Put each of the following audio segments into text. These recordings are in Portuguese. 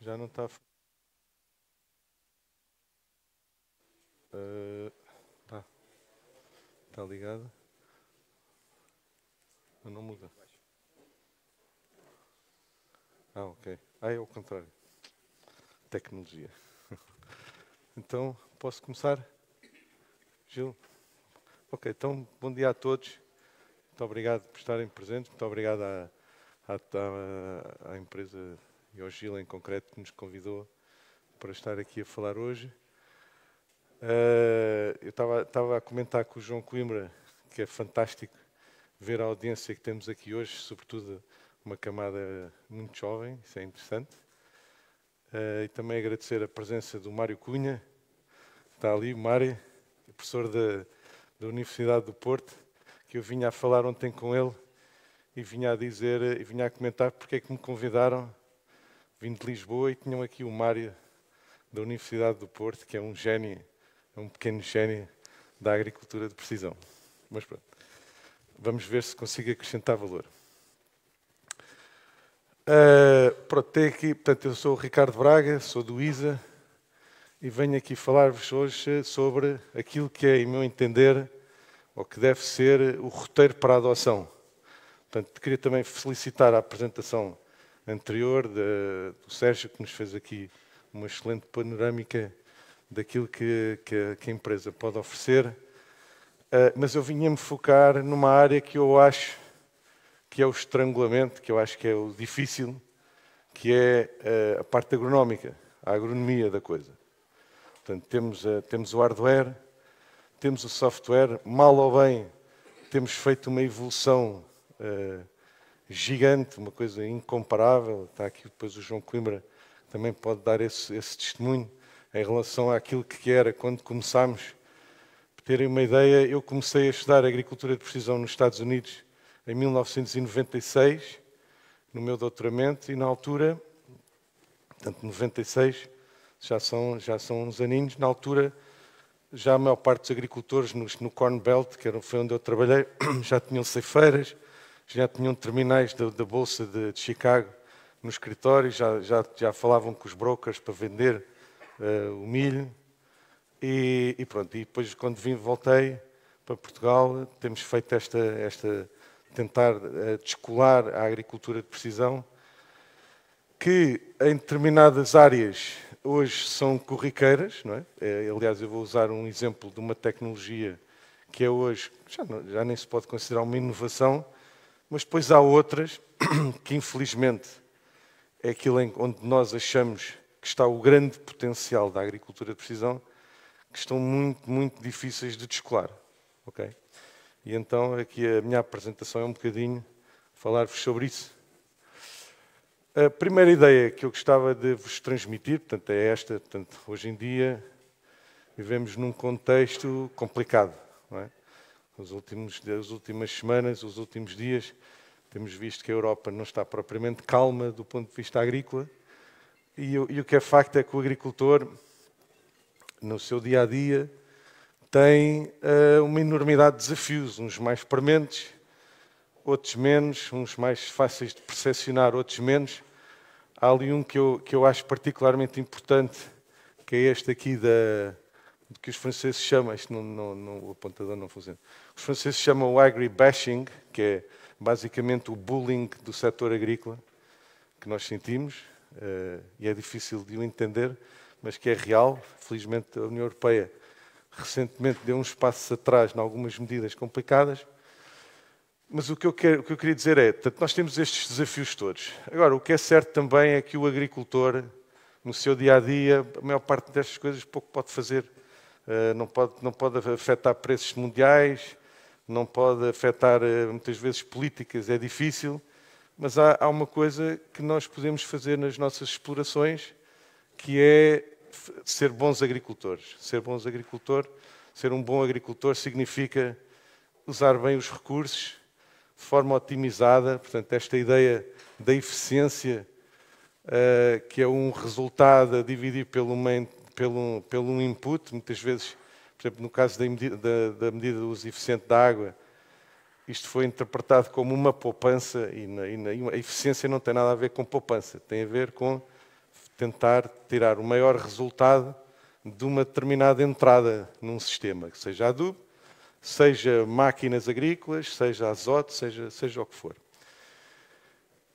Já não está. Está ligado? Mas não muda. Ok. É o contrário. Tecnologia. Então, posso começar? Gil? Ok, então, bom dia a todos. Muito obrigado por estarem presentes. Muito obrigado à empresa e ao Gil em concreto que nos convidou para estar aqui a falar hoje. Eu estava a comentar com o João Coimbra que é fantástico ver a audiência que temos aqui hoje, sobretudo uma camada muito jovem, isso é interessante. E também agradecer a presença do Mário Cunha, que está ali, o Mário, professor da Universidade do Porto, que eu vinha a falar ontem com ele e vinha a dizer, e vinha a comentar porque é que me convidaram, vim de Lisboa e tinham aqui o Mário da Universidade do Porto, que é um gênio, é um pequeno gênio da agricultura de precisão. Mas pronto, vamos ver se consigo acrescentar valor. Pronto, tem aqui, portanto, eu sou o Ricardo Braga, sou do ISA e venho aqui falar-vos hoje sobre aquilo que é, em meu entender, ou que deve ser o roteiro para a adoção. Portanto, queria também felicitar a apresentação anterior do Sérgio, que nos fez aqui uma excelente panorâmica daquilo que a empresa pode oferecer. Mas eu vinha-me focar numa área que eu acho que é o estrangulamento, que eu acho que é o difícil, que é a parte agronómica, a agronomia da coisa. Portanto, temos o hardware, temos o software, mal ou bem, temos feito uma evolução gigante, uma coisa incomparável. Está aqui depois o João Coimbra, que também pode dar esse testemunho em relação àquilo que era quando começámos. Para terem uma ideia, eu comecei a estudar agricultura de precisão nos Estados Unidos em 1996, no meu doutoramento, e na altura, portanto, 96, já são uns aninhos, na altura, já a maior parte dos agricultores no Corn Belt, que foi onde eu trabalhei, já tinham ceifeiras, já tinham terminais da Bolsa de Chicago no escritório, já falavam com os brokers para vender o milho. E pronto, e depois quando voltei para Portugal, temos feito tentar descolar a agricultura de precisão, que em determinadas áreas hoje são corriqueiras, não é? Aliás, eu vou usar um exemplo de uma tecnologia que é hoje, já nem se pode considerar uma inovação, mas depois há outras que infelizmente é aquilo onde nós achamos que está o grande potencial da agricultura de precisão, que estão muito, muito difíceis de descolar. Okay? E então aqui a minha apresentação é um bocadinho falar-vos sobre isso. A primeira ideia que eu gostava de vos transmitir, portanto, é esta. Portanto, hoje em dia vivemos num contexto complicado. Não é? As últimas semanas, os últimos dias, temos visto que a Europa não está propriamente calma do ponto de vista agrícola. E o que é facto é que o agricultor, no seu dia-a-dia, tem uma enormidade de desafios, uns mais prementes, outros menos, uns mais fáceis de percepcionar, outros menos. Há ali um que eu acho particularmente importante, que é este aqui que os franceses chamam, isto o apontador não funciona, os franceses chamam o agribashing, que é basicamente o bullying do setor agrícola, que nós sentimos, e é difícil de o entender, mas que é real. Felizmente a União Europeia recentemente deu uns passos atrás em algumas medidas complicadas. Mas o que eu queria dizer é, portanto, nós temos estes desafios todos. Agora, o que é certo também é que o agricultor, no seu dia-a-dia, a maior parte destas coisas pouco pode fazer. Não pode afetar preços mundiais, não pode afetar, muitas vezes, políticas, é difícil. Mas há uma coisa que nós podemos fazer nas nossas explorações, que é ser bons agricultores. Ser um bom agricultor significa usar bem os recursos, de forma otimizada. Portanto, esta ideia da eficiência, que é um resultado a dividir pelo input, muitas vezes, por exemplo, no caso da medida do uso eficiente da água, isto foi interpretado como uma poupança, e a eficiência não tem nada a ver com poupança, tem a ver com tentar tirar o maior resultado de uma determinada entrada num sistema, que seja adubo, seja máquinas agrícolas, seja azoto, seja o que for.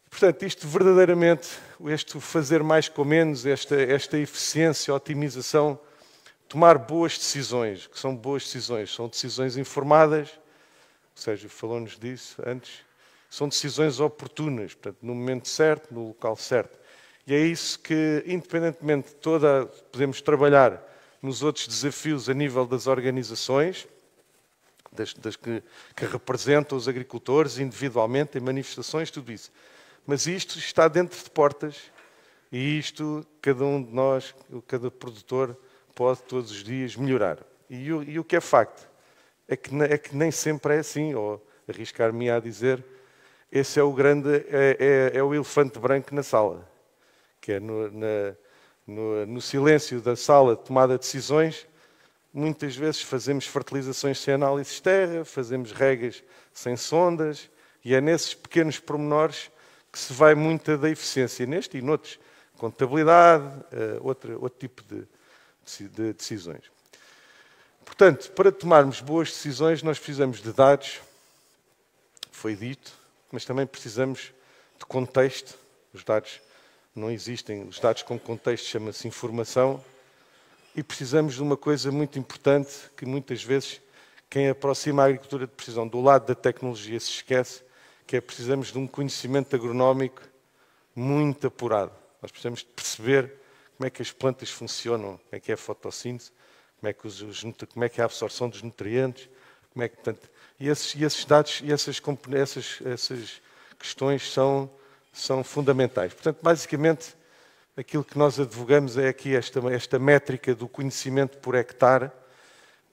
Portanto, isto verdadeiramente, este fazer mais com menos, esta eficiência, otimização, tomar boas decisões, que são boas decisões, são decisões informadas, ou seja, falou-nos disso antes, são decisões oportunas, portanto, no momento certo, no local certo. E é isso que, independentemente de podemos trabalhar nos outros desafios a nível das organizações, das que representam os agricultores individualmente, em manifestações, tudo isso. Mas isto está dentro de portas e isto, cada um de nós, cada produtor, pode todos os dias melhorar. E o que é facto é que nem sempre é assim, ou arriscar-me a dizer, esse é o grande, é o elefante branco na sala, que é no silêncio da sala de tomada de decisões. Muitas vezes fazemos fertilizações sem análise de terra, fazemos regas sem sondas, e é nesses pequenos pormenores que se vai muita da eficiência neste e noutros. Contabilidade, outro tipo de decisões. Portanto, para tomarmos boas decisões, nós precisamos de dados, foi dito, mas também precisamos de contexto. Os dados não existem, os dados com contexto chama-se informação. E precisamos de uma coisa muito importante, que muitas vezes quem aproxima a agricultura de precisão do lado da tecnologia se esquece, que é precisamos de um conhecimento agronómico muito apurado. Nós precisamos de perceber como é que as plantas funcionam, como é que é a fotossíntese, como é que é a absorção dos nutrientes, como é que, portanto, e esses dados e essas questões são fundamentais. Portanto, basicamente, aquilo que nós advogamos é aqui esta métrica do conhecimento por hectare,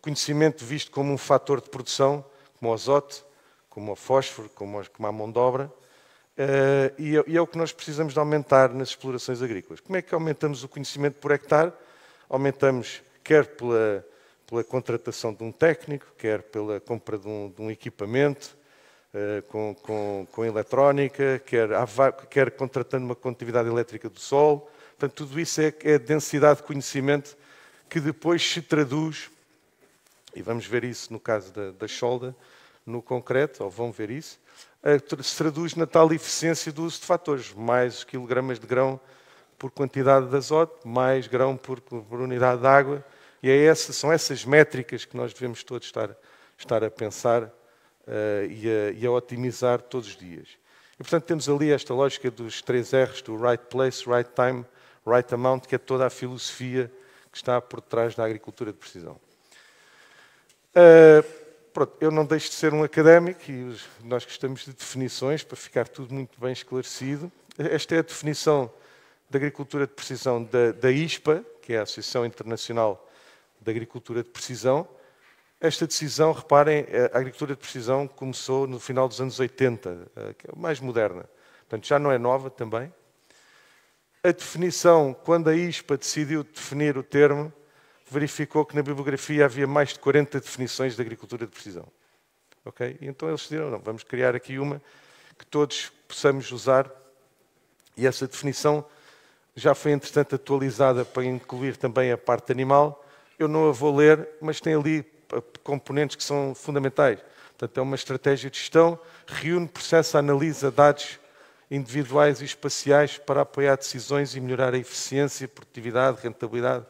conhecimento visto como um fator de produção, como o azoto, como o fósforo, como a mão de obra, e é o que nós precisamos de aumentar nas explorações agrícolas. Como é que aumentamos o conhecimento por hectare? Aumentamos quer pela contratação de um técnico, quer pela compra de um equipamento, com eletrónica, quer contratando uma condutividade elétrica do solo. Portanto, tudo isso é densidade de conhecimento que depois se traduz, e vamos ver isso no caso da Cholda, no concreto, ou vão ver isso, se traduz na tal eficiência do uso de fatores. Mais quilogramas de grão por quantidade de azoto, mais grão por unidade de água, e são essas métricas que nós devemos todos estar a pensar e a otimizar todos os dias. E, portanto, temos ali esta lógica dos 3 R's, do right place, right time, right amount, que é toda a filosofia que está por trás da agricultura de precisão. Pronto, eu não deixo de ser um académico e nós gostamos de definições para ficar tudo muito bem esclarecido. Esta é a definição da agricultura de precisão da ISPA, que é a Associação Internacional da Agricultura de Precisão. Esta decisão, reparem, a agricultura de precisão começou no final dos anos 80, que é mais moderna. Portanto, já não é nova também. A definição, quando a ISPA decidiu definir o termo, verificou que na bibliografia havia mais de 40 definições de agricultura de precisão. Okay? E então eles decidiram, não, vamos criar aqui uma que todos possamos usar. E essa definição já foi, entretanto, atualizada para incluir também a parte animal. Eu não a vou ler, mas tem ali componentes que são fundamentais. Portanto, é uma estratégia de gestão, reúne, processa, analisa dados individuais e espaciais para apoiar decisões e melhorar a eficiência, produtividade, rentabilidade,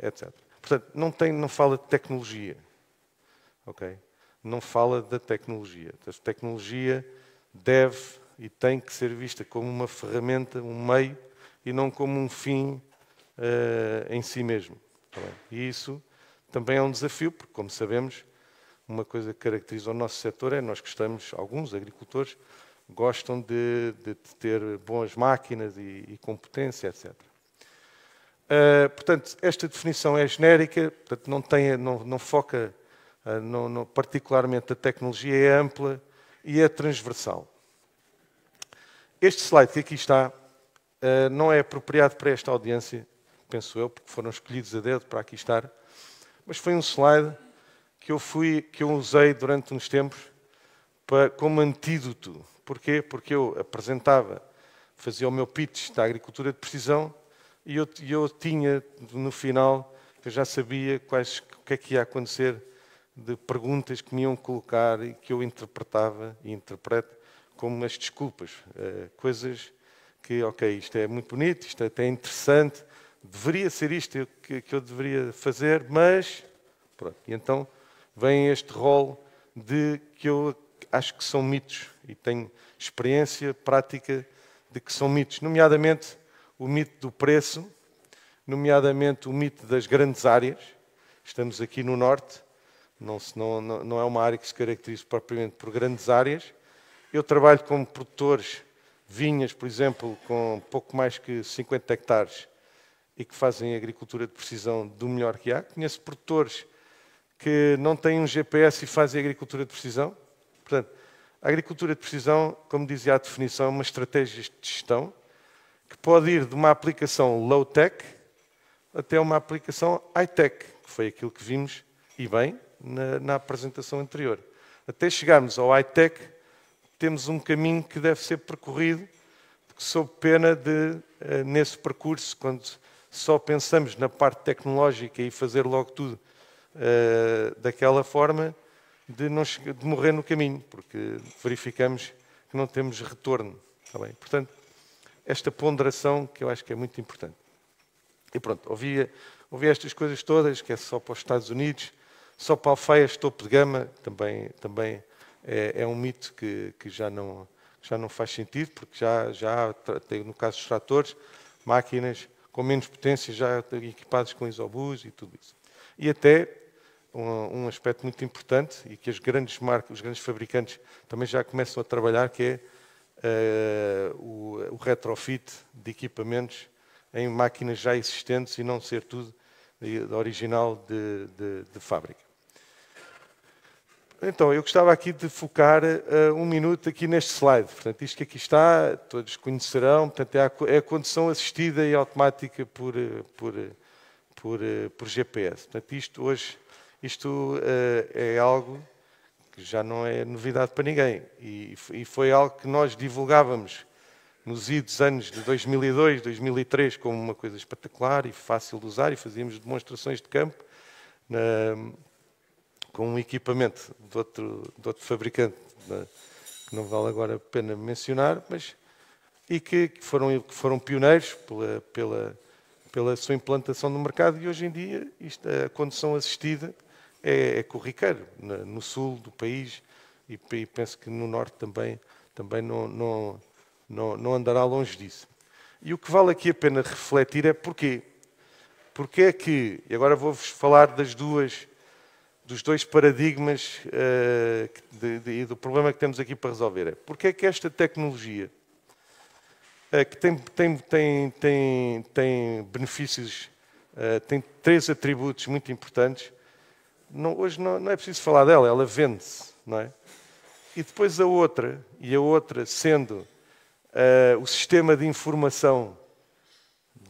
etc. Portanto, não fala de tecnologia. Okay? Não fala da tecnologia. A tecnologia deve e tem que ser vista como uma ferramenta, um meio, e não como um fim em si mesmo. E isso também é um desafio, porque, como sabemos, uma coisa que caracteriza o nosso setor é nós gostamos, alguns agricultores, gostam de ter boas máquinas e competência, etc. Portanto, esta definição é genérica, portanto, não foca particularmente a tecnologia, é ampla e é transversal. Este slide que aqui está não é apropriado para esta audiência, penso eu, porque foram escolhidos a dedo para aqui estar, mas foi um slide que eu usei durante uns tempos como antídoto. Porquê? Porque eu fazia o meu pitch da agricultura de precisão e eu tinha, no final, eu já sabia o que é que ia acontecer de perguntas que me iam colocar e que eu interpretava e interpreto como as desculpas. Coisas que, ok, isto é muito bonito, isto é até interessante, deveria ser isto que eu deveria fazer, mas... Pronto. E então vem este rol de que eu acho que são mitos e tenho experiência prática de que são mitos, nomeadamente o mito do preço, nomeadamente o mito das grandes áreas. Estamos aqui no Norte, não é uma área que se caracteriza propriamente por grandes áreas. Eu trabalho com produtores vinhas, por exemplo, com pouco mais que 50 hectares e que fazem agricultura de precisão do melhor que há. Conheço produtores que não têm um GPS e fazem agricultura de precisão. Portanto, a agricultura de precisão, como dizia a definição, é uma estratégia de gestão que pode ir de uma aplicação low-tech até uma aplicação high-tech, que foi aquilo que vimos, e bem, na apresentação anterior. Até chegarmos ao high-tech, temos um caminho que deve ser percorrido, sob pena de, nesse percurso, quando só pensamos na parte tecnológica e fazer logo tudo daquela forma, de morrer no caminho, porque verificamos que não temos retorno. Está bem? Portanto, esta ponderação que eu acho que é muito importante. E pronto, ouvi estas coisas todas, que é só para os Estados Unidos, só para alfaias topo de gama, também é um mito que já não faz sentido, porque já tem, no caso dos tratores, máquinas com menos potência, já equipadas com isobus e tudo isso. E até um aspecto muito importante, e que as grandes marcas, os grandes fabricantes também já começam a trabalhar, que é o retrofit de equipamentos em máquinas já existentes e não ser tudo original de fábrica. Então, eu gostava aqui de focar um minuto aqui neste slide. Portanto, isto que aqui está, todos conhecerão, portanto, é a condução assistida e automática por GPS. Portanto, isto é algo que já não é novidade para ninguém. E foi algo que nós divulgávamos nos idos anos de 2002, 2003, como uma coisa espetacular e fácil de usar, e fazíamos demonstrações de campo com um equipamento de outro fabricante, que não vale agora a pena mencionar, mas e que foram pioneiros pela sua implantação no mercado, e hoje em dia a condução assistida é corriqueiro no sul do país, e penso que no norte também não andará longe disso. E o que vale aqui a pena refletir é porquê. Porque é que, e agora vou-vos falar dos dois paradigmas e do problema que temos aqui para resolver. Porque é que esta tecnologia, que tem benefícios, tem 3 atributos muito importantes, hoje não é preciso falar dela, ela vende-se, não é? E depois a outra sendo o sistema de informação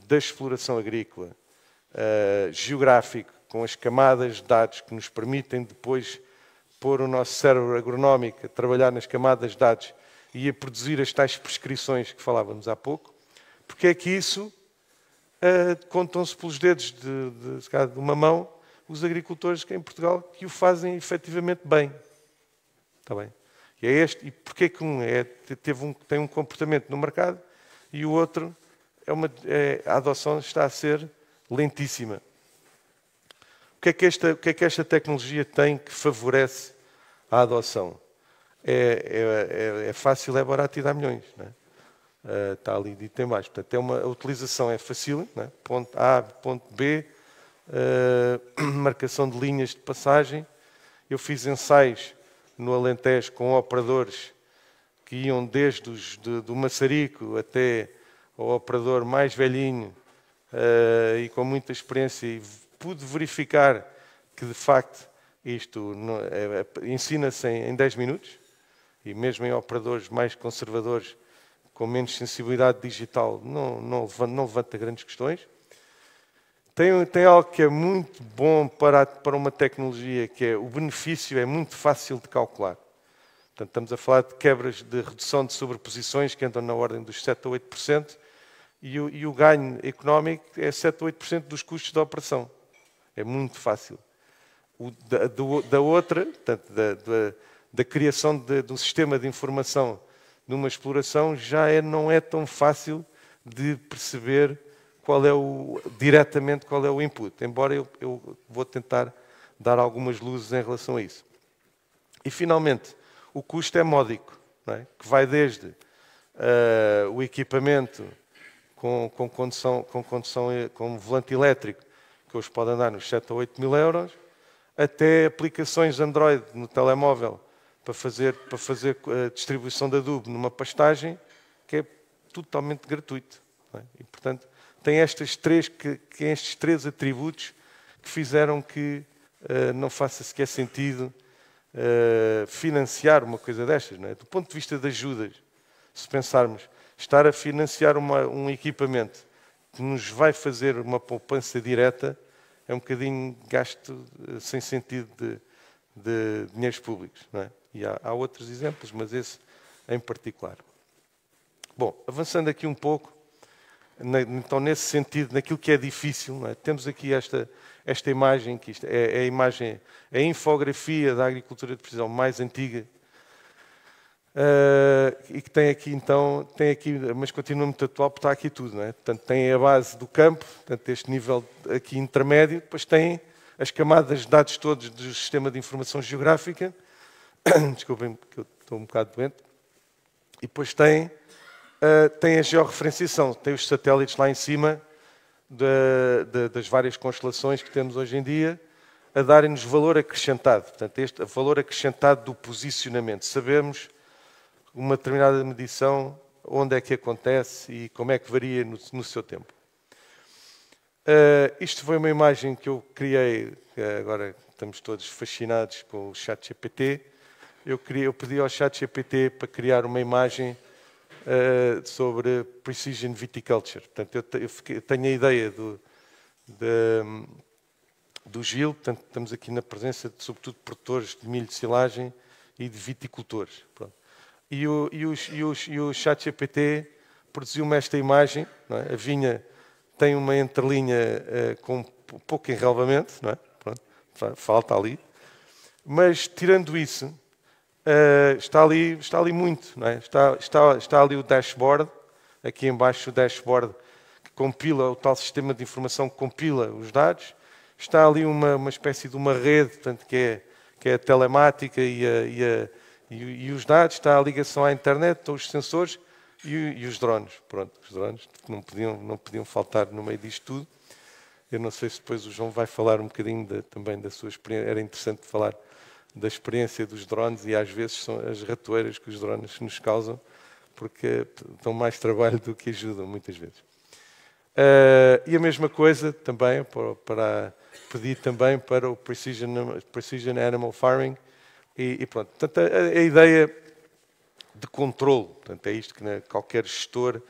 da exploração agrícola, geográfico, com as camadas de dados que nos permitem depois pôr o nosso cérebro agronómico a trabalhar nas camadas de dados e a produzir as tais prescrições que falávamos há pouco, porque é que isso contam-se pelos dedos de uma mão os agricultores que em Portugal que o fazem efetivamente bem. Está bem? E porquê que tem um comportamento no mercado e o outro a adoção está a ser lentíssima. O que é que esta tecnologia tem que favorece a adoção? É fácil, é barato e dá milhões. Não é? Está ali dito em baixo. Portanto, a utilização é fácil, não é? Ponto A, ponto B, marcação de linhas de passagem. Eu fiz ensaios no Alentejo com operadores que iam desde do maçarico até ao operador mais velhinho e com muita experiência, e pude verificar que, de facto, isto ensina-se em 10 minutos, e mesmo em operadores mais conservadores, com menos sensibilidade digital, não levanta grandes questões. Tem algo que é muito bom para uma tecnologia, que é o benefício é muito fácil de calcular. Portanto, estamos a falar de quebras de redução de sobreposições que andam na ordem dos 7 a 8%, e o ganho económico é 7 ou 8% dos custos da operação. É muito fácil. Da outra, portanto, da criação de um sistema de informação numa exploração, não é tão fácil de perceber diretamente qual é o input, embora eu vou tentar dar algumas luzes em relação a isso. E, finalmente, o custo é módico, não é? Que vai desde o equipamento com volante elétrico, que hoje pode andar nos 7 ou 8 mil euros, até aplicações Android no telemóvel para fazer a distribuição de adubo numa pastagem, que é totalmente gratuito. Não é? E, portanto, tem estes três atributos que fizeram que não faça sequer sentido financiar uma coisa destas. Não é? Do ponto de vista de ajudas, se pensarmos, estar a financiar um equipamento que nos vai fazer uma poupança direta é um bocadinho gasto sem sentido de dinheiros públicos. Não é? E há outros exemplos, mas esse em particular. Bom, avançando aqui um pouco, então nesse sentido, naquilo que é difícil, não é? Temos aqui esta imagem, que isto é a infografia da agricultura de precisão mais antiga, e que tem aqui, mas continua muito atual, porque está aqui tudo, não é? Portanto, tem a base do campo, portanto, este nível aqui intermédio, depois tem as camadas de dados todos do sistema de informação geográfica, desculpem, porque eu estou um bocado doente, e depois tem a georreferenciação, tem os satélites lá em cima das várias constelações que temos hoje em dia, a darem-nos valor acrescentado, portanto, este valor acrescentado do posicionamento. Sabemos uma determinada medição, onde é que acontece e como é que varia no seu tempo. Isto foi uma imagem que eu criei, agora estamos todos fascinados com o ChatGPT. Eu pedi ao ChatGPT para criar uma imagem sobre Precision Viticulture. Portanto, eu tenho a ideia do Gil, portanto, estamos aqui na presença de, sobretudo, produtores de milho de silagem e de viticultores. Pronto. E o ChatGPT produziu-me esta imagem. Não é? A vinha tem uma entrelinha com pouco enrelvamento, não é? Pronto, falta ali. Mas, tirando isso, está ali muito. Não é? Está ali o dashboard, aqui embaixo o dashboard, que compila, o tal sistema de informação que compila os dados. Está ali uma espécie de uma rede, portanto, que é a telemática e os dados, está a ligação à internet, estão os sensores e os drones. Pronto, os drones não podiam faltar no meio disto tudo. Eu não sei se depois o João vai falar um bocadinho também da sua experiência. Era interessante falar da experiência dos drones e às vezes são as ratoeiras que os drones nos causam, porque dão mais trabalho do que ajudam, muitas vezes. E a mesma coisa também, para pedir também para o Precision Animal Farming, e pronto. Portanto, a ideia de controle, portanto, é isto que qualquer gestor,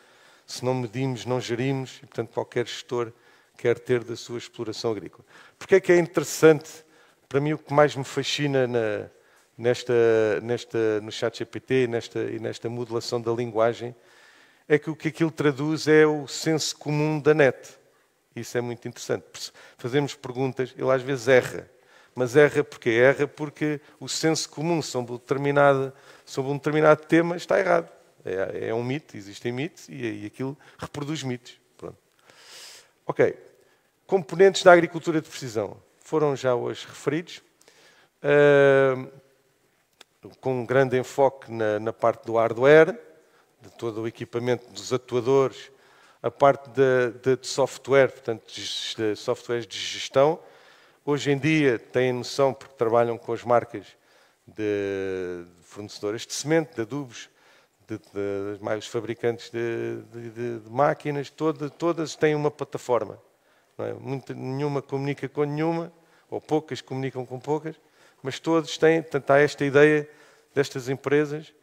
se não medimos, não gerimos, e portanto qualquer gestor quer ter da sua exploração agrícola. Porque é que é interessante, para mim o que mais me fascina no ChatGPT e nesta modelação da linguagem, é que o que aquilo traduz é o senso comum da net. Isso é muito interessante. Fazemos perguntas, ele às vezes erra. Mas erra porquê? Erra porque o senso comum sobre um determinado tema está errado. É um mito, existem mitos e aquilo reproduz mitos. Pronto. Ok. Componentes da agricultura de precisão. Foram já hoje referidos. Com um grande enfoque na parte do hardware, de todo o equipamento dos atuadores, a parte de software, portanto, de softwares de gestão. Hoje em dia têm noção, porque trabalham com as marcas de fornecedoras de semente, de adubos, mais fabricantes de máquinas, todas têm uma plataforma. Não é? Nenhuma comunica com nenhuma, ou poucas comunicam com poucas, mas todos têm, portanto, há esta ideia destas empresas,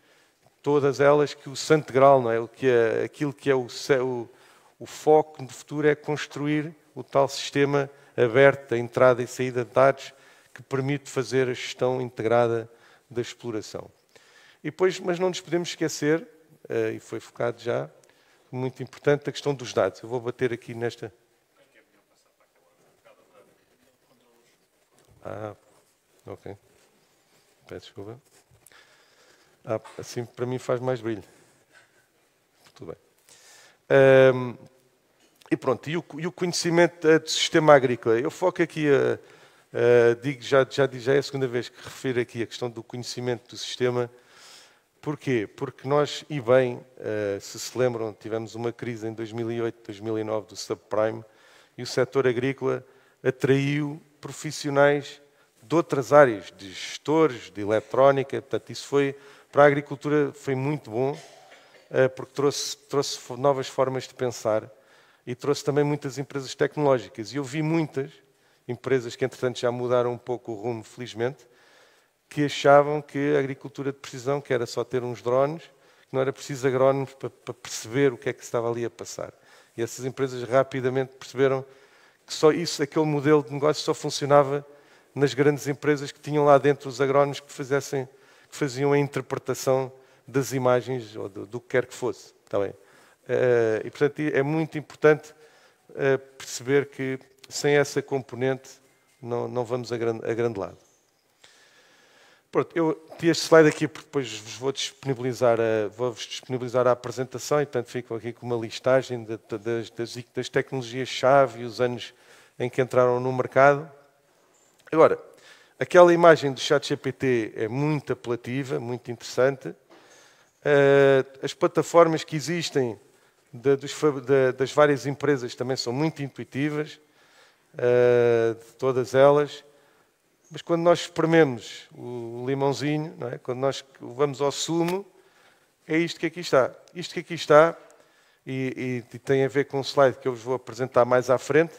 todas elas, que o santo grau, não é? Aquilo que é o foco no futuro é construir o tal sistema aberto da entrada e saída de dados que permite fazer a gestão integrada da exploração. E depois, mas não nos podemos esquecer, e foi focado já, muito importante, a questão dos dados. Eu vou bater aqui nesta... Ok. Peço desculpa. Assim para mim faz mais brilho. Tudo bem. E pronto, e o conhecimento do sistema agrícola. Eu foco aqui, digo, já é a segunda vez que refiro aqui a questão do conhecimento do sistema. Porquê? Porque nós, e bem, se lembram, tivemos uma crise em 2008, 2009 do subprime, e o setor agrícola atraiu profissionais de outras áreas, de gestores, de eletrónica. Portanto, isso foi, para a agricultura, foi muito bom, porque trouxe novas formas de pensar e trouxe também muitas empresas tecnológicas. E eu vi muitas empresas que, entretanto, já mudaram um pouco o rumo, felizmente, que achavam que a agricultura de precisão, que era só ter uns drones, que não era preciso agrónomos para perceber o que é que se estava ali a passar. E essas empresas rapidamente perceberam que só isso, aquele modelo de negócio só funcionava nas grandes empresas que tinham lá dentro os agrónomos que faziam a interpretação das imagens ou do que quer que fosse. Está bem? E, portanto, é muito importante perceber que sem essa componente não vamos a grande lado. Pronto, eu tinha este slide aqui porque depois vou-vos disponibilizar a apresentação e, portanto, fico aqui com uma listagem das tecnologias-chave e os anos em que entraram no mercado. Agora, aquela imagem do ChatGPT é muito apelativa, muito interessante. As plataformas que existem das várias empresas também são muito intuitivas, de todas elas. Mas quando nós esprememos o limãozinho, não é? Quando nós vamos ao sumo, é isto que aqui está. Isto que aqui está, e tem a ver com um slide que eu vos vou apresentar mais à frente,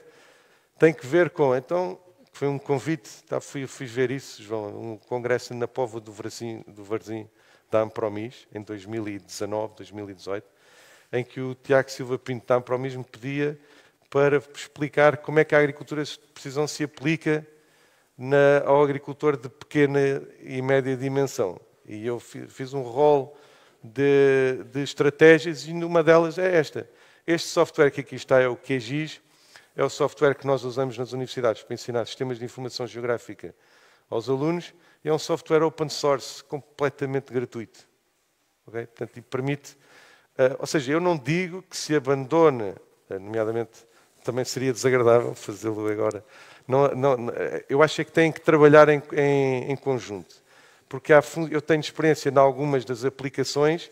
tem que ver com, então, foi um convite, fui ver isso, João, um congresso na Póvoa do Varzim da Ampromis, em 2019, 2018, em que o Tiago Silva Pinto da Ampromis me pedia para explicar como é que a agricultura de precisão se aplica ao agricultor de pequena e média dimensão. E eu fiz um rol de estratégias e uma delas é esta. Este software que aqui está é o QGIS, é o software que nós usamos nas universidades para ensinar sistemas de informação geográfica aos alunos, e é um software open source, completamente gratuito. Okay? Portanto, e permite... ou seja, eu não digo que se abandone, nomeadamente, também seria desagradável fazê-lo agora. Eu acho que têm que trabalhar em conjunto, porque eu tenho experiência em algumas das aplicações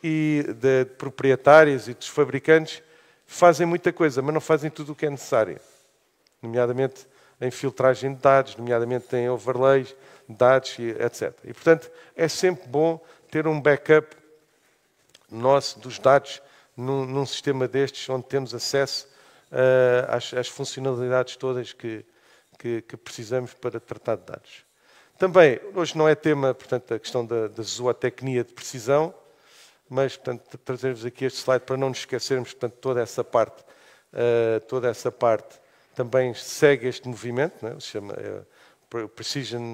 e de proprietárias e dos fabricantes fazem muita coisa, mas não fazem tudo o que é necessário, nomeadamente em filtragem de dados, nomeadamente em overlays de dados, etc. E, portanto, é sempre bom ter um backup nosso dos dados num sistema destes, onde temos acesso às funcionalidades todas que precisamos para tratar de dados. Também, hoje não é tema, portanto, a questão da zootecnia de precisão, mas, portanto, trazer-vos aqui este slide para não nos esquecermos, portanto, toda essa parte também segue este movimento, né? Se chama Precision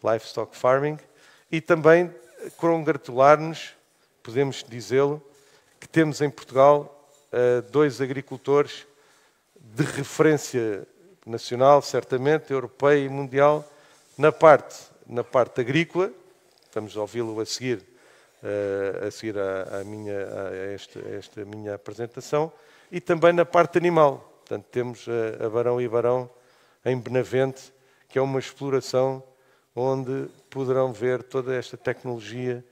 Livestock Farming, e também congratular-nos, podemos dizê-lo, que temos em Portugal 2 agricultores de referência nacional, certamente, europeia e mundial, na parte agrícola. Vamos ouvi-lo a seguir esta minha apresentação, e também na parte animal. Portanto, temos a Barão e Barão em Benavente, que é uma exploração onde poderão ver toda esta tecnologia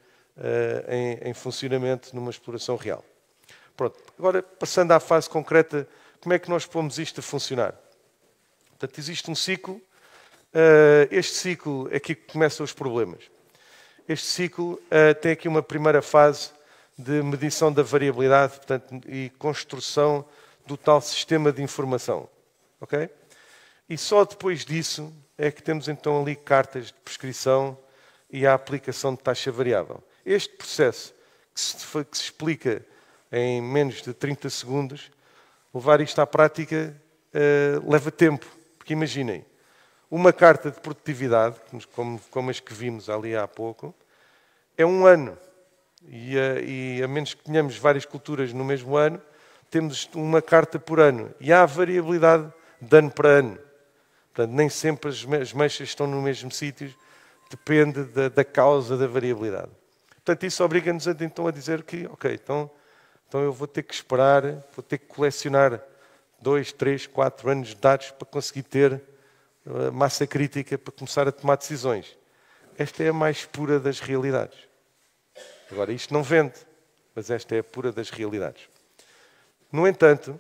em funcionamento numa exploração real. Pronto, agora passando à fase concreta, como é que nós pomos isto a funcionar? Portanto, existe um ciclo. Este ciclo é aqui que começam os problemas. Este ciclo tem aqui uma primeira fase de medição da variabilidade, portanto, e construção do tal sistema de informação. Okay? E só depois disso é que temos então ali cartas de prescrição e a aplicação de taxa variável. Este processo, que se explica em menos de 30 segundos, levar isto à prática leva tempo. Porque imaginem, uma carta de produtividade, como as que vimos ali há pouco, é 1 ano. E a menos que tenhamos várias culturas no mesmo ano, temos uma carta por ano. E há variabilidade de ano para ano. Portanto, nem sempre as manchas estão no mesmo sítio, depende da causa da variabilidade. Portanto, isso obriga-nos então a dizer que, ok, então eu vou ter que esperar, vou ter que colecionar 2, 3, 4 anos de dados para conseguir ter massa crítica para começar a tomar decisões. Esta é a mais pura das realidades. Agora, isto não vende, mas esta é a pura das realidades. No entanto,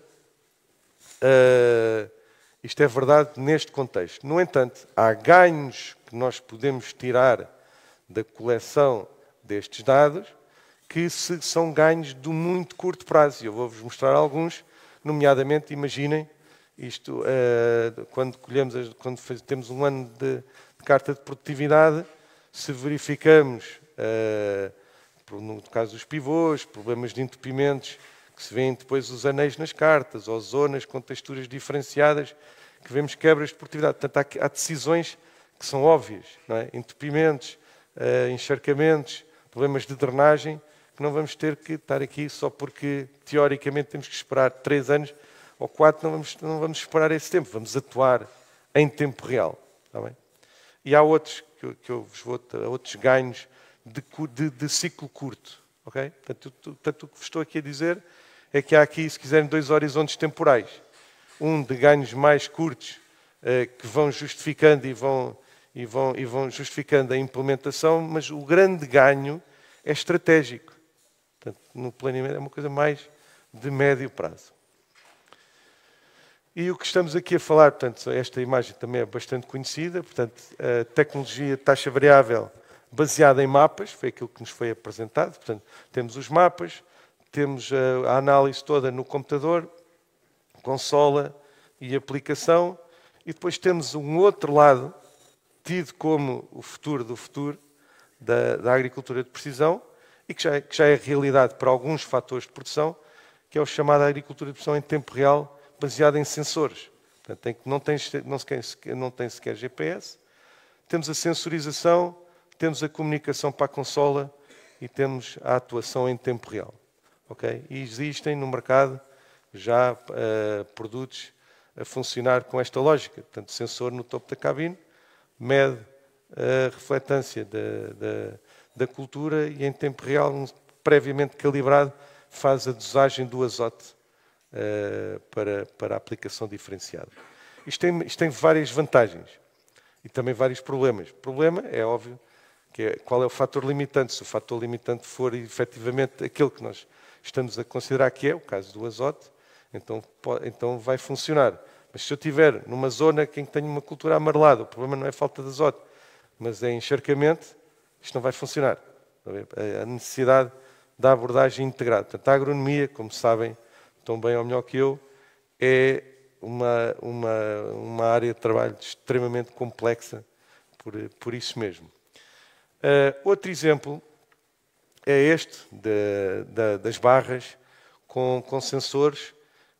isto é verdade neste contexto. No entanto, há ganhos que nós podemos tirar da coleção destes dados que são ganhos de muito curto prazo. Eu vou-vos mostrar alguns, nomeadamente, imaginem, isto, quando temos um ano de carta de produtividade, se verificamos, no caso dos pivôs, problemas de entupimentos, que se vêem depois os anéis nas cartas, ou zonas com texturas diferenciadas, que vemos quebras de produtividade. Portanto, há decisões que são óbvias, não é? Entupimentos, encharcamentos, problemas de drenagem, que não vamos ter que estar aqui só porque, teoricamente, temos que esperar 3 anos ou 4, não vamos esperar esse tempo, vamos atuar em tempo real. Está bem? E há outros, que eu vos vou, outros ganhos de ciclo curto. Okay? Portanto, o que vos estou aqui a dizer é que há aqui, se quiserem, 2 horizontes temporais. Um de ganhos mais curtos, que vão justificando e vão justificando a implementação, mas o grande ganho é estratégico. Portanto, no planeamento é uma coisa mais de médio prazo. E o que estamos aqui a falar, portanto, esta imagem também é bastante conhecida, portanto, a tecnologia de taxa variável baseada em mapas, foi aquilo que nos foi apresentado, portanto, temos os mapas, temos a análise toda no computador, consola e aplicação, e depois temos um outro lado, tido como o futuro do futuro, da agricultura de precisão, e que já é realidade para alguns fatores de produção, que é o chamado agricultura de precisão em tempo real, baseada em sensores. Portanto, não tem sequer GPS, temos a sensorização, temos a comunicação para a consola e temos a atuação em tempo real. Okay? E existem no mercado já produtos a funcionar com esta lógica. Portanto, sensor no topo da cabine, mede a refletância da cultura e em tempo real, previamente calibrado, faz a dosagem do azote para a aplicação diferenciada. Isto tem várias vantagens e também vários problemas. O problema é óbvio, que é qual é o fator limitante. Se o fator limitante for efetivamente aquele que nós estamos a considerar que é, o caso do azote, então vai funcionar. Mas se eu estiver numa zona em que tenho uma cultura amarelada, o problema não é falta de azote, mas é encharcamento, isto não vai funcionar. A necessidade da abordagem integrada. Portanto, a agronomia, como sabem, tão bem ou melhor que eu, é uma área de trabalho extremamente complexa por isso mesmo. Outro exemplo é este, das barras com sensores,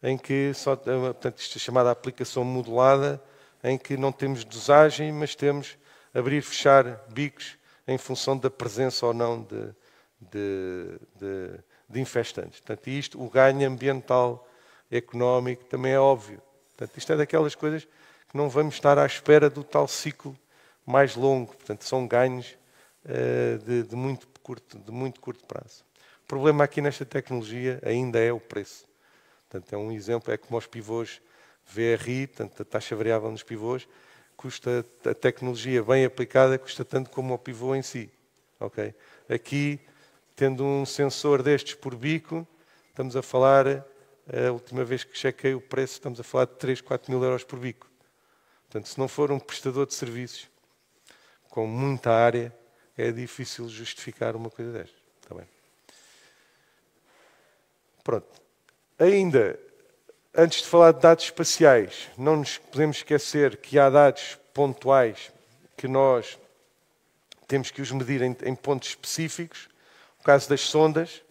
em que portanto, isto é chamada aplicação modulada, em que não temos dosagem, mas temos abrir e fechar bicos em função da presença ou não de infestantes. Portanto, o ganho ambiental, económico, também é óbvio. Portanto, isto é daquelas coisas que não vamos estar à espera do tal ciclo mais longo. Portanto, são ganhos de muito curto prazo. O problema aqui nesta tecnologia ainda é o preço. Portanto, é um exemplo, é como os pivôs VRI, portanto, a taxa variável nos pivôs, custa, a tecnologia bem aplicada custa tanto como o pivô em si. Okay? Aqui, tendo um sensor destes por bico, estamos a falar, a última vez que chequei o preço, estamos a falar de 3, 4 mil euros por bico. Portanto, se não for um prestador de serviços com muita área, é difícil justificar uma coisa destas. Está bem? Pronto. Ainda, antes de falar de dados espaciais, não nos podemos esquecer que há dados pontuais que nós temos que os medir em pontos específicos. O caso das sondas,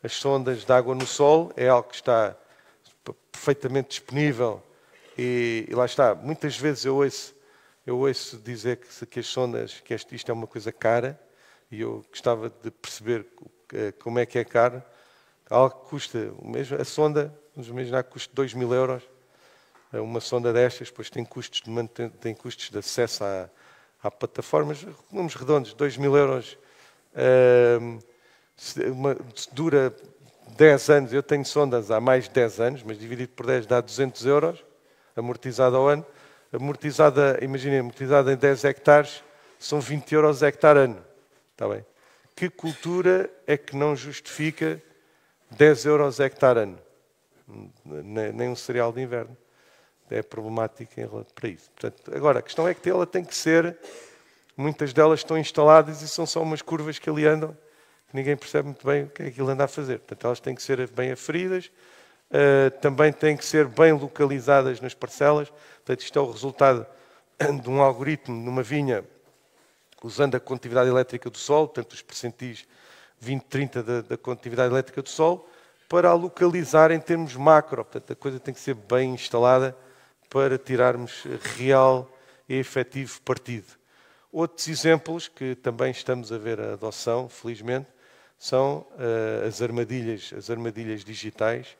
as sondas de água no solo, é algo que está perfeitamente disponível e lá está. Muitas vezes eu ouço dizer que as sondas, isto é uma coisa cara, e eu gostava de perceber como é que é caro. Algo que custa, mesmo a sonda, vamos imaginar que custa 2.000 euros, uma sonda destas, depois tem custos de acesso à plataformas, números redondos, 2.000 euros, dura 10 anos, eu tenho sondas há mais de 10 anos, mas dividido por 10 dá 200 euros, amortizada ao ano, imaginem, amortizada em 10 hectares, são 20 euros hectare ano, está bem? Que cultura é que não justifica 10 euros hectare ano? Nem um cereal de inverno. É problemático para isso. Portanto, agora, a questão é que ela tem que ser... Muitas delas estão instaladas e são só umas curvas que ali andam, que ninguém percebe muito bem o que é que ele anda a fazer. Portanto, elas têm que ser bem aferidas, também têm que ser bem localizadas nas parcelas. Portanto, isto é o resultado de um algoritmo numa vinha, usando a condutividade elétrica do solo, portanto, os percentis 20, 30 da condutividade elétrica do solo, para a localizar em termos macro. Portanto, a coisa tem que ser bem instalada para tirarmos real e efetivo partido. Outros exemplos que também estamos a ver a adoção, felizmente, são as armadilhas digitais,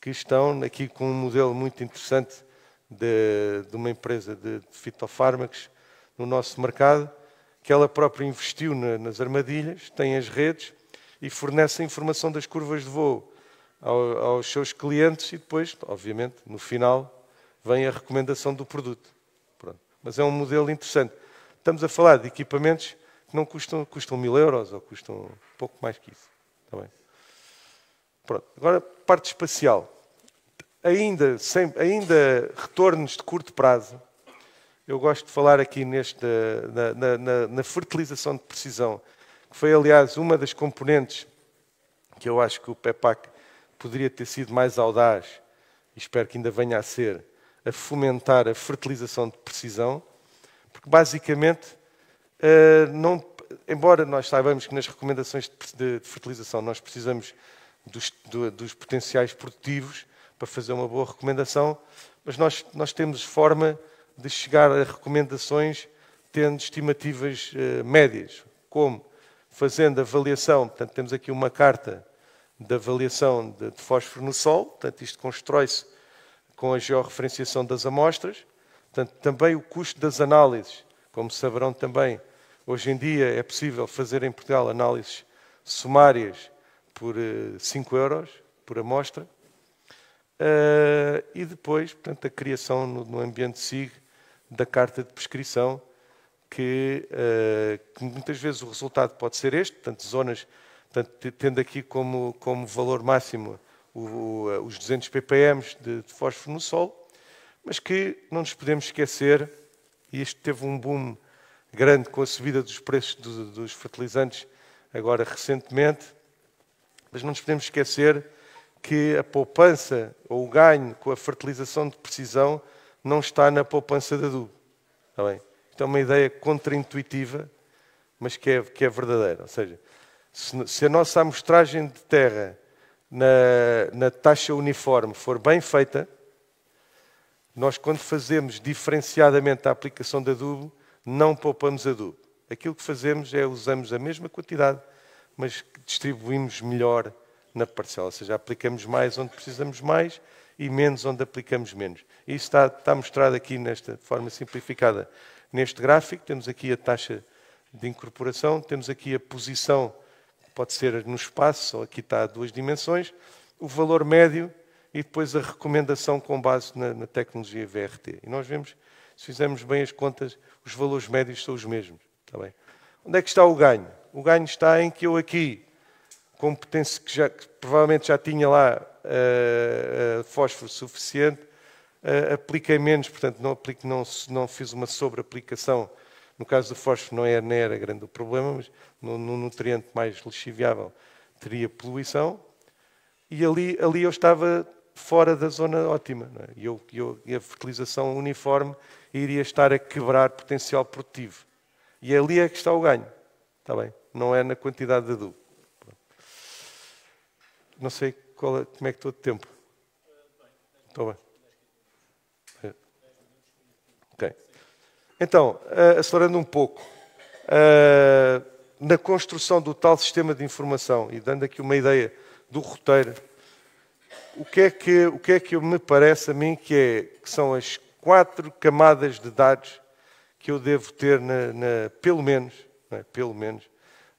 que estão aqui com um modelo muito interessante de uma empresa de fitofármacos no nosso mercado, que ela própria investiu nas armadilhas, tem as redes e fornece a informação das curvas de voo aos seus clientes e depois, obviamente, no final, vem a recomendação do produto. Pronto. Mas é um modelo interessante. Estamos a falar de equipamentos que não custam 1.000 euros ou custam um pouco mais que isso. Está bem? Pronto. Agora, parte espacial. Ainda retornos de curto prazo. Eu gosto de falar aqui na fertilização de precisão, que foi, aliás, uma das componentes que eu acho que o PEPAC poderia ter sido mais audaz, e espero que ainda venha a ser, a fomentar a fertilização de precisão, porque basicamente, embora nós saibamos que nas recomendações de fertilização nós precisamos dos potenciais produtivos para fazer uma boa recomendação, mas nós temos forma de chegar a recomendações tendo estimativas médias, como fazendo avaliação, portanto temos aqui uma carta de avaliação de fósforo no solo, portanto isto constrói-se com a georreferenciação das amostras, portanto também o custo das análises, como saberão também, hoje em dia é possível fazer em Portugal análises sumárias por 5 euros por amostra, e depois, portanto, a criação no ambiente SIG da carta de prescrição, que muitas vezes o resultado pode ser este, portanto, zonas, portanto, tendo aqui como valor máximo os 200 ppm de fósforo no solo, mas que não nos podemos esquecer, e isto teve um boom grande com a subida dos preços dos fertilizantes agora recentemente, mas não nos podemos esquecer que a poupança ou o ganho com a fertilização de precisão não está na poupança de adubo. Está bem? Isto é uma ideia contraintuitiva, mas que é verdadeira. Ou seja, se a nossa amostragem de terra na taxa uniforme for bem feita, nós, quando fazemos diferenciadamente a aplicação de adubo, não poupamos adubo. Aquilo que fazemos é usamos a mesma quantidade, mas distribuímos melhor na parcela. Ou seja, aplicamos mais onde precisamos mais e menos onde aplicamos menos. E isso está mostrado aqui nesta forma simplificada. Neste gráfico, temos aqui a taxa de incorporação, temos aqui a posição, pode ser no espaço, ou aqui está a 2 dimensões, o valor médio e depois a recomendação com base na tecnologia VRT. E nós vemos, se fizermos bem as contas, os valores médios são os mesmos. Está bem? Onde é que está o ganho? O ganho está em que eu aqui, competência que provavelmente já tinha lá fósforo suficiente, apliquei menos, portanto não fiz uma sobre-aplicação. No caso do fósforo nem era grande o problema, mas no nutriente mais lixiviável teria poluição, e ali eu estava fora da zona ótima. Não é? E a fertilização uniforme iria estar a quebrar potencial produtivo. E ali é que está o ganho. Está bem? Não é na quantidade de adubo. Não sei como é que estou de tempo. Estou bem. Ok. Então, acelerando um pouco. na construção do tal sistema de informação, e dando aqui uma ideia do roteiro, o que é que me parece a mim que são as 4 camadas de dados que eu devo ter, pelo menos,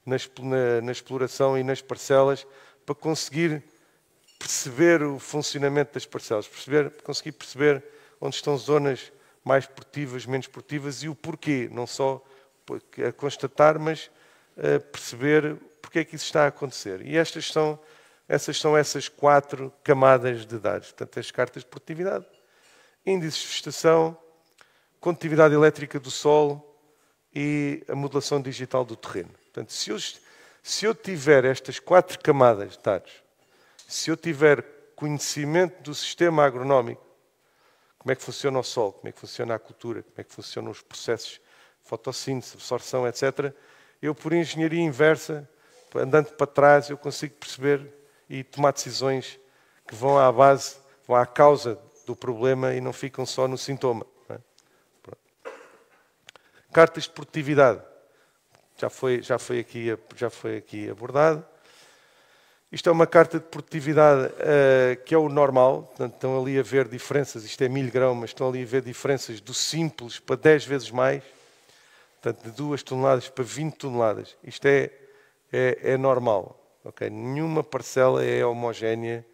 na exploração e nas parcelas, para conseguir perceber o funcionamento das parcelas, conseguir perceber onde estão zonas mais produtivas, menos produtivas e o porquê, não só a constatar, mas a perceber porque é que isso está a acontecer. E essas são essas 4 camadas de dados. Portanto, as cartas de produtividade, índices de vegetação, condutividade elétrica do solo e a modelação digital do terreno. Portanto, se eu tiver estas 4 camadas de dados, se eu tiver conhecimento do sistema agronómico, como é que funciona o solo, como é que funciona a cultura, como é que funcionam os processos de fotossíntese, absorção, etc., eu, por engenharia inversa, andando para trás, eu consigo perceber e tomar decisões que vão à base, vão à causa do problema e não ficam só no sintoma. Não é? Cartas de produtividade. Já foi aqui abordado. Isto é uma carta de produtividade que é o normal. Portanto, estão ali a ver diferenças. Isto é 1000 grãos, mas estão ali a ver diferenças do simples para 10 vezes mais. Portanto, de 2 toneladas para 20 toneladas. Isto é normal. Okay? Nenhuma parcela é homogénea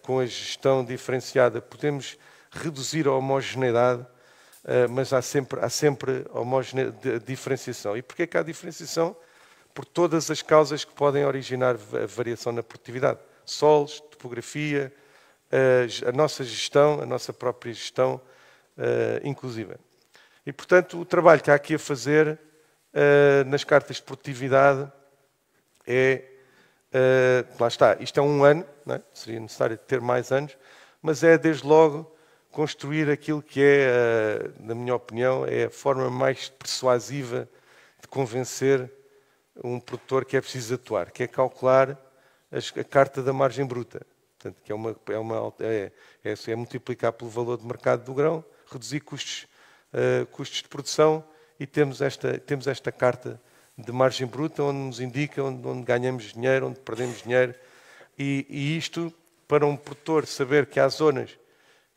com a gestão diferenciada. Podemos reduzir a homogeneidade, mas há sempre diferenciação. E porquê é que há diferenciação? Por todas as causas que podem originar a variação na produtividade. Solos, topografia, a nossa gestão, a nossa própria gestão inclusiva. E, portanto, o trabalho que há aqui a fazer nas cartas de produtividade lá está, isto é 1 ano, não é? Seria necessário ter mais anos, mas é, desde logo, construir aquilo que na minha opinião, é a forma mais persuasiva de convencer um produtor que é preciso atuar, que é calcular a carta da margem bruta. Portanto, que é multiplicar pelo valor de mercado do grão, reduzir custos de produção e temos esta carta de margem bruta onde nos indica onde ganhamos dinheiro, onde perdemos dinheiro e isto, para um produtor saber que há zonas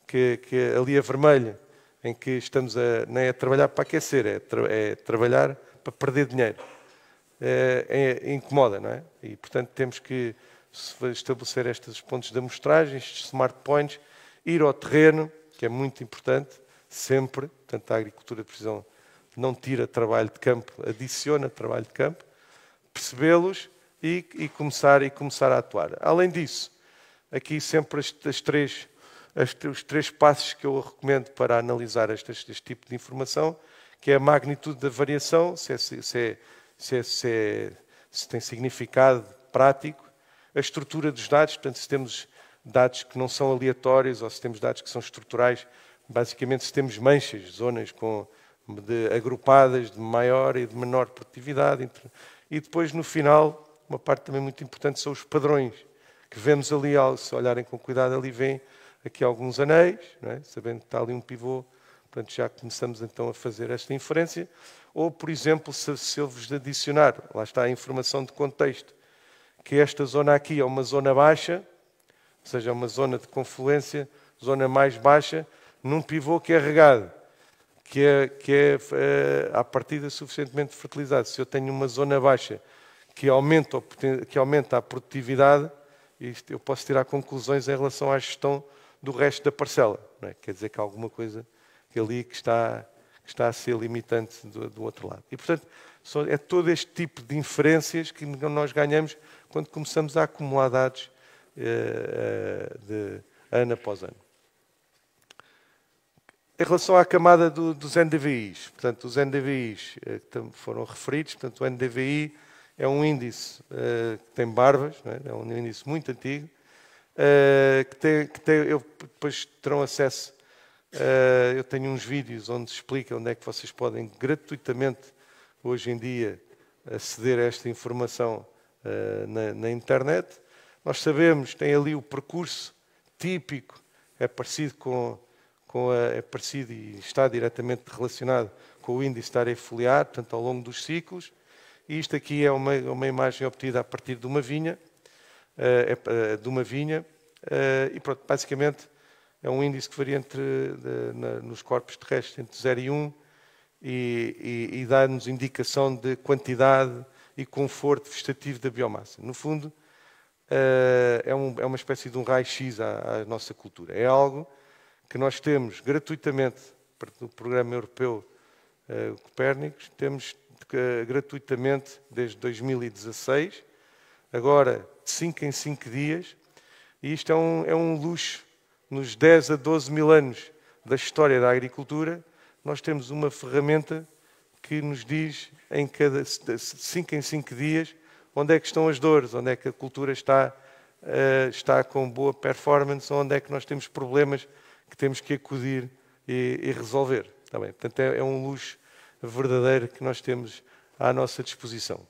que ali a vermelha, em que estamos não é a trabalhar para aquecer, é trabalhar para perder dinheiro. Incomoda, não é? E, portanto, temos que estabelecer estes pontos de amostragem, estes smart points, ir ao terreno, que é muito importante, sempre. Portanto, a agricultura de precisão não tira trabalho de campo, adiciona trabalho de campo, percebê-los e começar a atuar. Além disso, aqui sempre os 3 passos que eu recomendo para analisar este tipo de informação, que é a magnitude da variação, se tem significado prático, a estrutura dos dados, portanto, se temos dados que não são aleatórios ou se temos dados que são estruturais, basicamente se temos manchas, zonas agrupadas de maior e de menor produtividade. E depois, no final, uma parte também muito importante são os padrões, que vemos ali, se olharem com cuidado, ali vêm aqui alguns anéis, não é? Sabendo que está ali um pivô, portanto já começamos então a fazer esta inferência. Ou, por exemplo, se eu vos adicionar, lá está a informação de contexto, que esta zona aqui é uma zona baixa, ou seja, é uma zona de confluência, zona mais baixa, num pivô que é regado, que é à partida suficientemente fertilizado. Se eu tenho uma zona baixa que aumenta a produtividade, eu posso tirar conclusões em relação à gestão do resto da parcela. Não é? Quer dizer que há alguma coisa ali que está a ser limitante do outro lado. E, portanto, é todo este tipo de inferências que nós ganhamos quando começamos a acumular dados de ano após ano. Em relação à camada dos NDVIs, portanto, os NDVIs foram referidos, portanto, o NDVI é um índice que tem barbas, não é? É um índice muito antigo, depois terão acesso, eu tenho uns vídeos onde explica onde é que vocês podem gratuitamente, hoje em dia, aceder a esta informação na internet. Nós sabemos, tem ali o percurso típico, é parecido é parecido e está diretamente relacionado com o índice de área foliar, portanto, ao longo dos ciclos. E isto aqui é uma imagem obtida a partir de uma vinha, e pronto, basicamente é um índice que varia nos corpos terrestres entre 0 e 1 e dá-nos indicação de quantidade e conforto vegetativo da biomassa. No fundo, é uma espécie de um raio-x à nossa cultura. É algo que nós temos gratuitamente no programa europeu Copérnicos, temos gratuitamente desde 2016, agora de 5 em 5 dias, e isto é um luxo. Nos 10 a 12 mil anos da história da agricultura, nós temos uma ferramenta que nos diz em cada 5 em 5 dias onde é que estão as dores, onde é que a cultura está com boa performance, onde é que nós temos problemas que temos que acudir e resolver. Está bem? Portanto, é um luxo verdadeiro que nós temos à nossa disposição.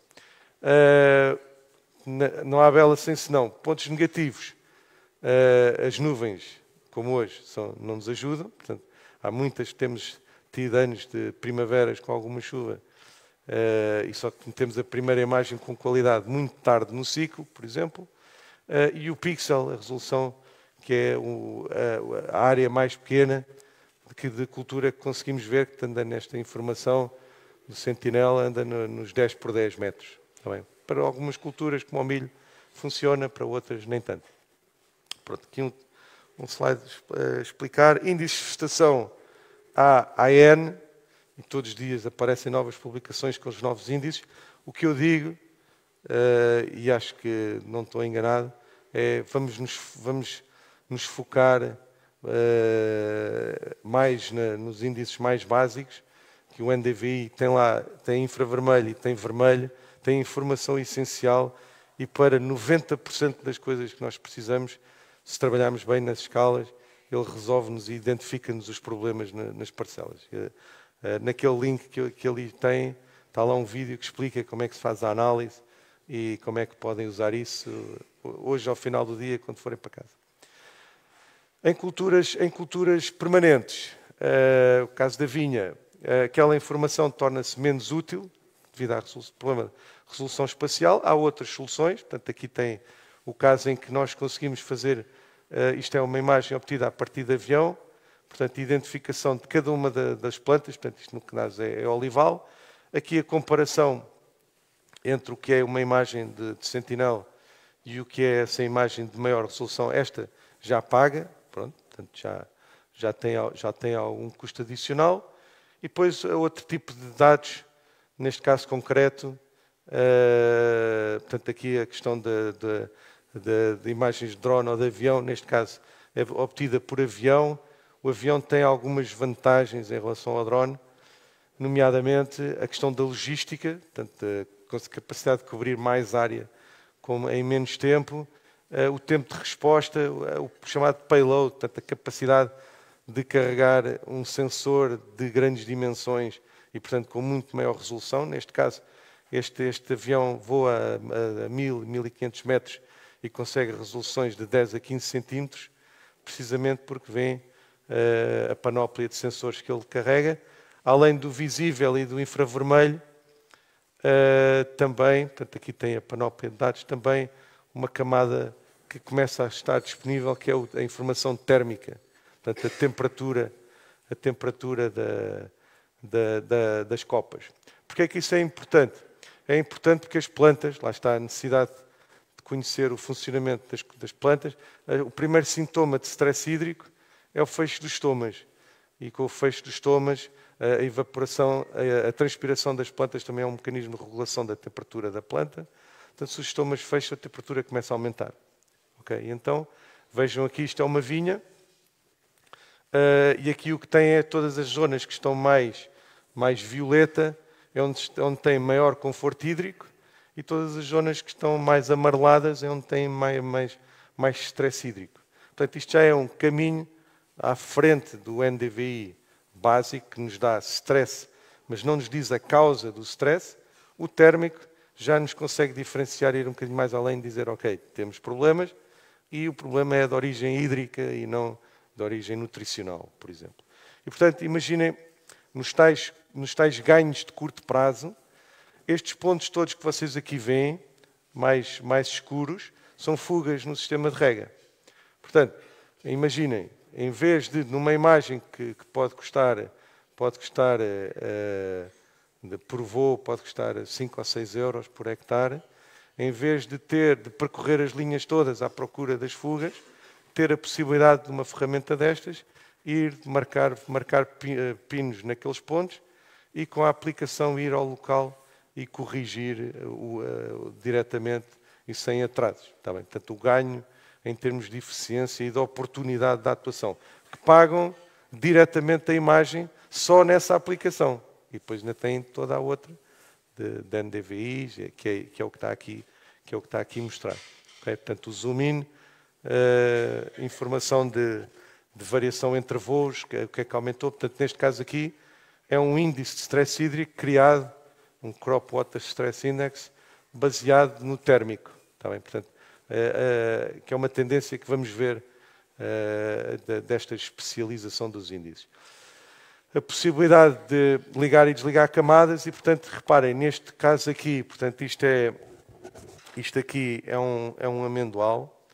Não há bela sem senão. Pontos negativos. As nuvens, como hoje, não nos ajudam. Portanto, temos tido anos de primaveras com alguma chuva e só que temos a primeira imagem com qualidade muito tarde no ciclo, por exemplo. E o pixel, a resolução, que é a área mais pequena de cultura que conseguimos ver, que anda nesta informação do Sentinela, anda nos 10 por 10 metros. Tá bem? Para algumas culturas, como o milho, funciona, para outras nem tanto. Pronto, aqui um slide a explicar. Índice de vegetação AN, e todos os dias aparecem novas publicações com os novos índices. O que eu digo, e acho que não estou enganado, é vamos nos focar mais nos índices mais básicos, que o NDVI tem infravermelho e tem vermelho, tem informação essencial e para 90% das coisas que nós precisamos, se trabalharmos bem nas escalas, ele resolve-nos e identifica-nos os problemas nas parcelas. Naquele link que ali tem, está lá um vídeo que explica como é que se faz a análise e como é que podem usar isso hoje ao final do dia, quando forem para casa. Em culturas permanentes, o caso da vinha, aquela informação torna-se menos útil devido ao problema de resolução espacial. Há outras soluções, portanto aqui tem o caso em que nós conseguimos fazer, isto é uma imagem obtida a partir de avião, portanto identificação de cada uma das plantas, portanto isto no caso é olival. Aqui a comparação entre o que é uma imagem de Sentinel e o que é essa imagem de maior resolução, esta já paga, pronto, portanto já tem algum custo adicional. E depois outro tipo de dados, neste caso concreto, portanto aqui a questão de imagens de drone ou de avião, neste caso é obtida por avião. O avião tem algumas vantagens em relação ao drone, nomeadamente a questão da logística, portanto, a capacidade de cobrir mais área em menos tempo, o tempo de resposta, o chamado payload, portanto, a capacidade de carregar um sensor de grandes dimensões e, portanto, com muito maior resolução. Neste caso, este avião voa a 1000, 1500 metros e consegue resoluções de 10 a 15 centímetros, precisamente porque vem a panóplia de sensores que ele carrega, além do visível e do infravermelho, também, portanto aqui tem a panóplia de dados, também uma camada que começa a estar disponível, que é a informação térmica, portanto a temperatura das copas. Porquê é que isso é importante? É importante porque as plantas, lá está a necessidade de conhecer o funcionamento das plantas. O primeiro sintoma de stress hídrico é o fecho dos estomas. E com o fecho dos estomas, a evaporação, a transpiração das plantas também é um mecanismo de regulação da temperatura da planta. Portanto, se os estomas fecham, a temperatura começa a aumentar. Okay? Então, vejam aqui, isto é uma vinha. E aqui o que tem é todas as zonas que estão mais violeta, é onde tem maior conforto hídrico, e todas as zonas que estão mais amareladas é onde tem mais stress hídrico. Portanto, isto já é um caminho à frente do NDVI básico, que nos dá stress, mas não nos diz a causa do stress. O térmico já nos consegue diferenciar e ir um bocadinho mais além, dizer, ok, temos problemas, e o problema é de origem hídrica e não de origem nutricional, por exemplo. E, portanto, imaginem, nos tais ganhos de curto prazo, estes pontos todos que vocês aqui veem, mais escuros, são fugas no sistema de rega. Portanto, imaginem, em vez de, numa imagem que pode custar por voo, pode custar 5 ou 6 euros por hectare, em vez de percorrer as linhas todas à procura das fugas, ter a possibilidade de uma ferramenta destas, ir marcar pinos naqueles pontos e com a aplicação ir ao local e corrigir diretamente e sem atrasos. Está bem? Portanto, o ganho em termos de eficiência e de oportunidade da atuação, que pagam diretamente a imagem só nessa aplicação. E depois ainda tem toda a outra de NDVI, que é o que está aqui mostrado. Okay? Portanto, o zoom in, informação de variação entre voos, o que é que aumentou. Portanto, neste caso aqui, é um índice de stress hídrico criado, um Crop Water Stress Index, baseado no térmico. Está bem? Portanto, que é uma tendência que vamos ver desta especialização dos índices. A possibilidade de ligar e desligar camadas e, portanto, reparem, neste caso aqui, portanto, isto aqui é um amendoal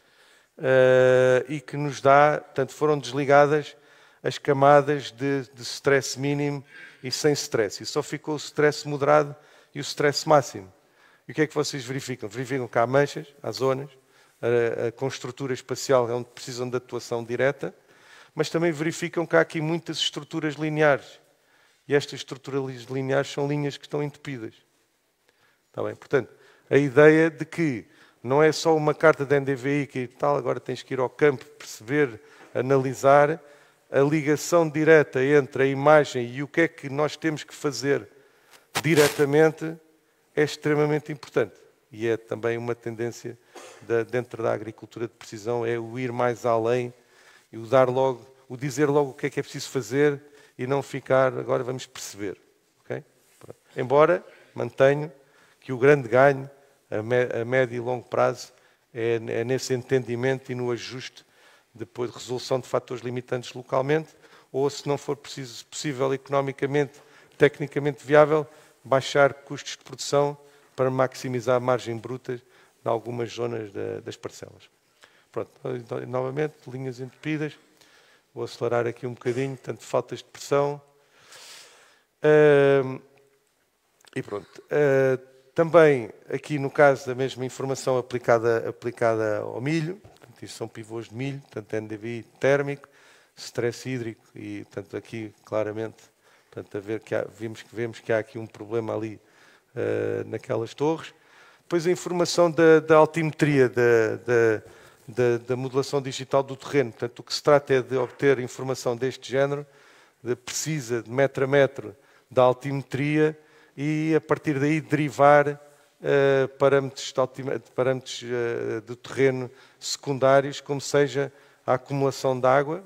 e que nos dá, portanto, foram desligadas as camadas de stress mínimo e sem stress. E só ficou o stress moderado e o stress máximo. E o que é que vocês verificam? Verificam que há manchas, há zonas, com estrutura espacial onde precisam de atuação direta, mas também verificam que há aqui muitas estruturas lineares. E estas estruturas lineares são linhas que estão entupidas. Está bem? Portanto, a ideia de que não é só uma carta de NDVI que tal, agora tens que ir ao campo, perceber, analisar a ligação direta entre a imagem e o que é que nós temos que fazer diretamente é extremamente importante. E é também uma tendência dentro da agricultura de precisão, é o ir mais além e o dizer logo o que é preciso fazer e não ficar, agora vamos perceber. Okay? Embora mantenho que o grande ganho, a médio e longo prazo, é nesse entendimento e no ajuste depois de resolução de fatores limitantes localmente, ou se não for possível economicamente, tecnicamente viável, baixar custos de produção para maximizar a margem bruta em algumas zonas das parcelas. Pronto, novamente, linhas entupidas. Vou acelerar aqui um bocadinho, tanto faltas de pressão. E pronto. Também, aqui no caso da mesma informação aplicada ao milho, portanto, isto são pivôs de milho, portanto, NDVI térmico, stress hídrico, e portanto, aqui claramente, portanto, vemos que há aqui um problema ali naquelas torres. Depois a informação da altimetria, da modelação digital do terreno. Portanto, o que se trata é de obter informação deste género, precisa de metro a metro da altimetria e, a partir daí, derivar parâmetros do terreno secundários, como seja a acumulação de água,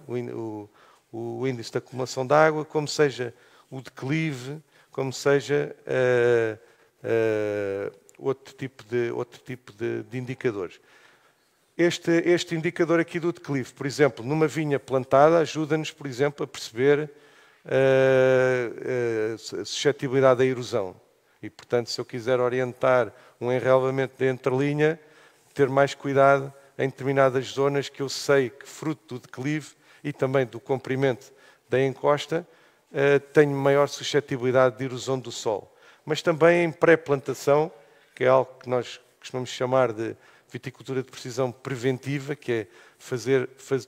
o índice de acumulação de água, como seja o declive, como seja outro tipo de indicadores. Este indicador aqui do declive, por exemplo, numa vinha plantada, ajuda-nos, por exemplo, a perceber a suscetibilidade à erosão. E, portanto, se eu quiser orientar um enrelvamento de entrelinha, ter mais cuidado em determinadas zonas que eu sei que, fruto do declive e também do comprimento da encosta, tenho maior suscetibilidade de erosão do solo. Mas também em pré-plantação, que é algo que nós costumamos chamar de viticultura de precisão preventiva, que é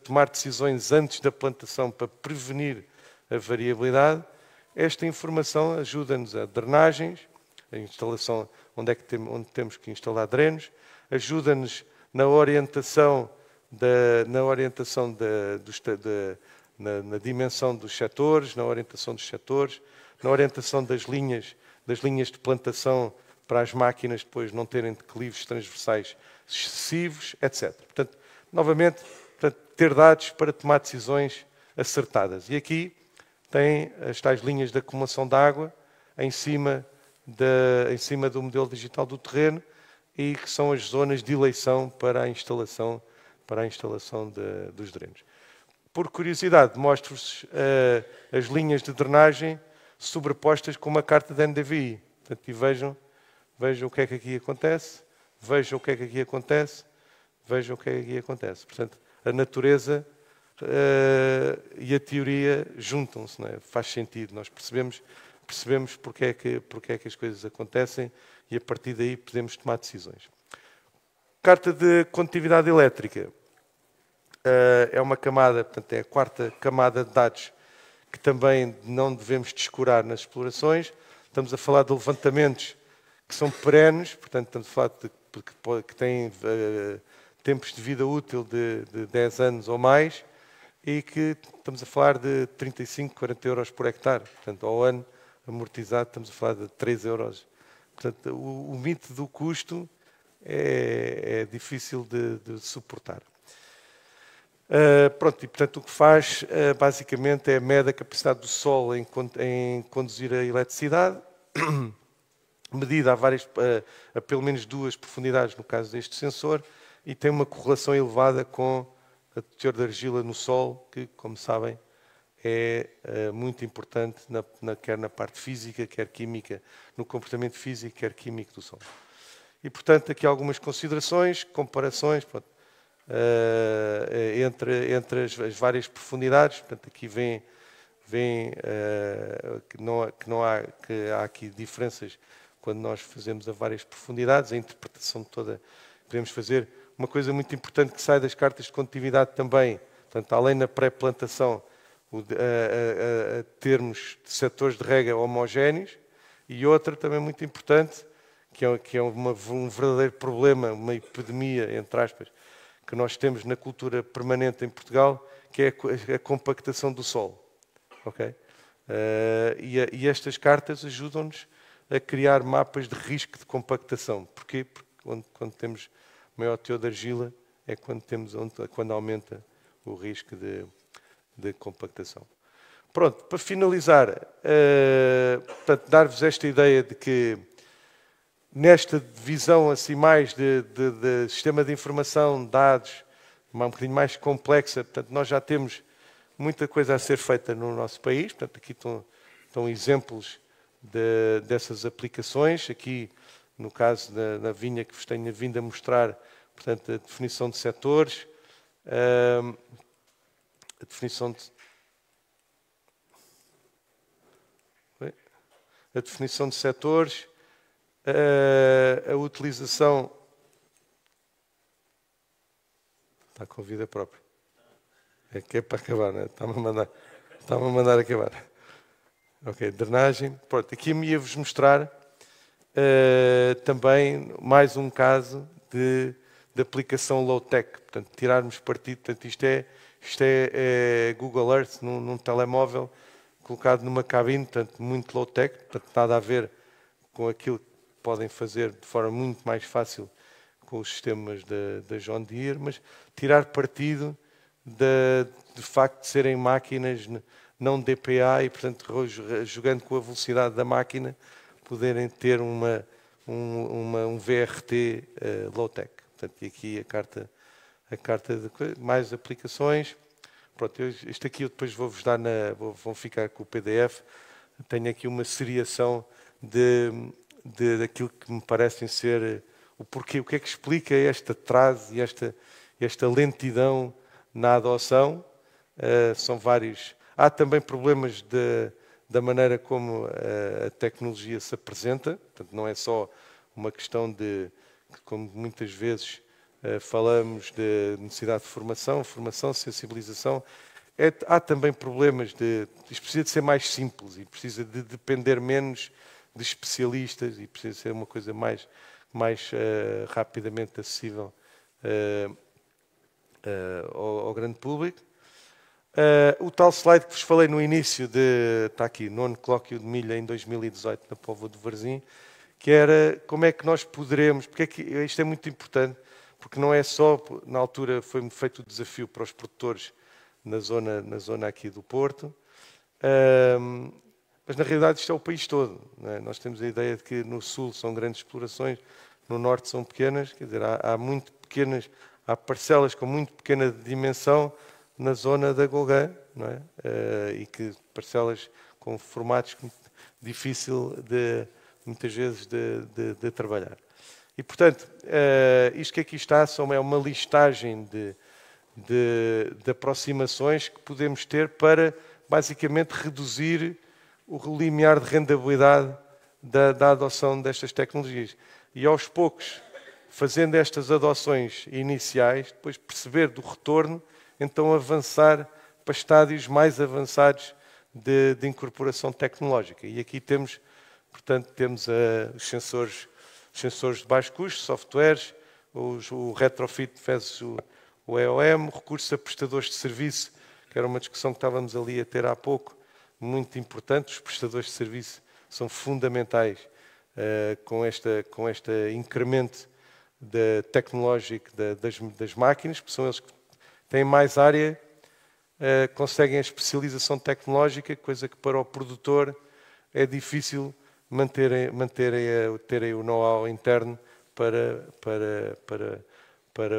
tomar decisões antes da plantação para prevenir a variabilidade. Esta informação ajuda-nos a drenagens, a instalação onde temos que instalar drenos, ajuda-nos na orientação na dimensão dos setores, na orientação das linhas de plantação para as máquinas depois não terem declives transversais excessivos, etc. Portanto, novamente, ter dados para tomar decisões acertadas. E aqui tem as tais linhas de acumulação de água em cima do modelo digital do terreno e que são as zonas de eleição para a instalação dos drenos. Por curiosidade, mostro-vos as linhas de drenagem sobrepostas com uma carta de NDVI. Portanto, e vejam vejam o que é que aqui acontece, vejam o que é que aqui acontece, vejam o que é que aqui acontece. Portanto, a natureza e a teoria juntam-se, não é? Faz sentido, nós percebemos porque é que as coisas acontecem e a partir daí podemos tomar decisões. Carta de condutividade elétrica é uma camada, portanto é a quarta camada de dados que também não devemos descurar nas explorações. Estamos a falar de levantamentos que são perenes, portanto estamos a falar que têm tempos de vida útil de 10 anos ou mais e que estamos a falar de 35, 40 euros por hectare. Portanto, ao ano amortizado estamos a falar de 3 euros. Portanto, o mito do custo é difícil de suportar. Pronto, e portanto o que faz basicamente é mede a capacidade do Sol em conduzir a eletricidade, medida a pelo menos 2 profundidades no caso deste sensor, e tem uma correlação elevada com a teor de argila no Sol, que, como sabem, é muito importante quer na parte física, quer química, no comportamento físico, quer químico do Sol. E, portanto, aqui algumas considerações, comparações entre as várias profundidades. Portanto, aqui vem que há aqui diferenças quando nós fazemos a várias profundidades, a interpretação toda podemos fazer. Uma coisa muito importante que sai das cartas de condutividade também, portanto, além da pré-plantação, termos setores de rega homogéneos, e outra também muito importante, que é um verdadeiro problema, uma epidemia, entre aspas, que nós temos na cultura permanente em Portugal, que é a compactação do solo. Okay? E estas cartas ajudam-nos a criar mapas de risco de compactação. Porquê? Porque quando temos maior teor de argila é quando aumenta o risco de compactação. Pronto, para finalizar, dar-vos esta ideia de que nesta divisão assim mais de sistema de informação, dados, um bocadinho mais complexa, portanto, nós já temos muita coisa a ser feita no nosso país. Portanto, aqui estão exemplos dessas aplicações. Aqui, no caso da vinha que vos tenho vindo a mostrar, portanto, a definição de setores, a definição de setores, a utilização... Está com vida própria. É que é para acabar, não é? Está-me a mandar acabar. Ok, drenagem. Pronto, aqui me ia-vos mostrar também mais um caso de aplicação low-tech. Portanto, tirarmos partido. Portanto, isto é Google Earth num telemóvel colocado numa cabine, portanto, muito low-tech. Portanto, nada a ver com aquilo que podem fazer de forma muito mais fácil com os sistemas da John Deere, mas tirar partido de facto de serem máquinas não DPA e, portanto, jogando com a velocidade da máquina, poderem ter um VRT low-tech. Portanto, e aqui a carta de mais aplicações. Pronto, isto aqui eu depois vou-vos dar, vão ficar com o PDF. Tenho aqui uma seriação daquilo que me parecem ser o porquê, o que é que explica este atraso e esta lentidão na adoção. São vários. Há também problemas da maneira como a tecnologia se apresenta. Portanto, não é só uma questão como muitas vezes falamos, de necessidade de formação, sensibilização. Há também problemas isto precisa de ser mais simples e precisa de depender menos de especialistas e precisa ser uma coisa mais rapidamente acessível ao grande público. O tal slide que vos falei no início, está aqui, 9º colóquio de milho em 2018 na Póvoa de Varzim, que era como é que nós poderemos, porque isto é muito importante, porque não é só, na altura foi feito o desafio para os produtores na zona aqui do Porto, mas na realidade isto é o país todo. Não é? Nós temos a ideia de que no sul são grandes explorações, no norte são pequenas, quer dizer, há parcelas com muito pequena dimensão na zona da Golgã, não é? E que parcelas com formatos difícil de muitas vezes, de trabalhar. E, portanto, isto que aqui está é uma listagem de aproximações que podemos ter para, basicamente, reduzir o limiar de rentabilidade da adoção destas tecnologias. E, aos poucos, fazendo estas adoções iniciais, depois perceber do retorno, então avançar para estádios mais avançados de incorporação tecnológica. E aqui temos, portanto, os sensores de baixo custo, softwares, o retrofit faz o EOM, recursos a prestadores de serviço, que era uma discussão que estávamos ali a ter há pouco, muito importante. Os prestadores de serviço são fundamentais com este incremento tecnológico das máquinas, porque são eles que têm mais área, conseguem a especialização tecnológica, coisa que para o produtor é difícil terem o know-how interno para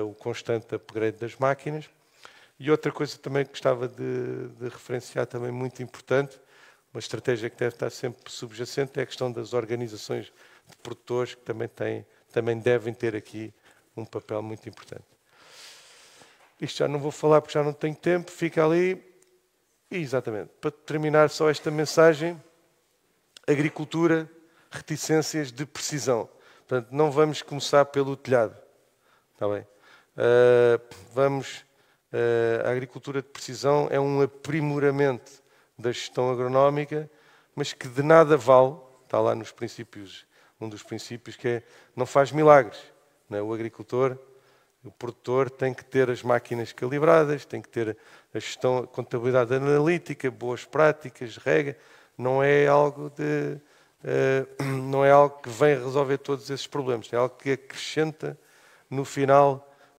o constante upgrade das máquinas. E outra coisa também que gostava de referenciar, também muito importante, uma estratégia que deve estar sempre subjacente, é a questão das organizações de produtores, que também devem ter aqui um papel muito importante. Isto já não vou falar porque já não tenho tempo, fica ali. E, exatamente, para terminar só esta mensagem, agricultura, reticências de precisão. Portanto, não vamos começar pelo telhado. Está bem? A agricultura de precisão é um aprimoramento da gestão agronómica, mas que de nada vale, está lá nos princípios, um dos princípios, que é não faz milagres. Não é? O agricultor, o produtor tem que ter as máquinas calibradas, tem que ter a gestão, a contabilidade analítica, boas práticas, regra. Não é algo que vem resolver todos esses problemas, é algo que acrescenta no final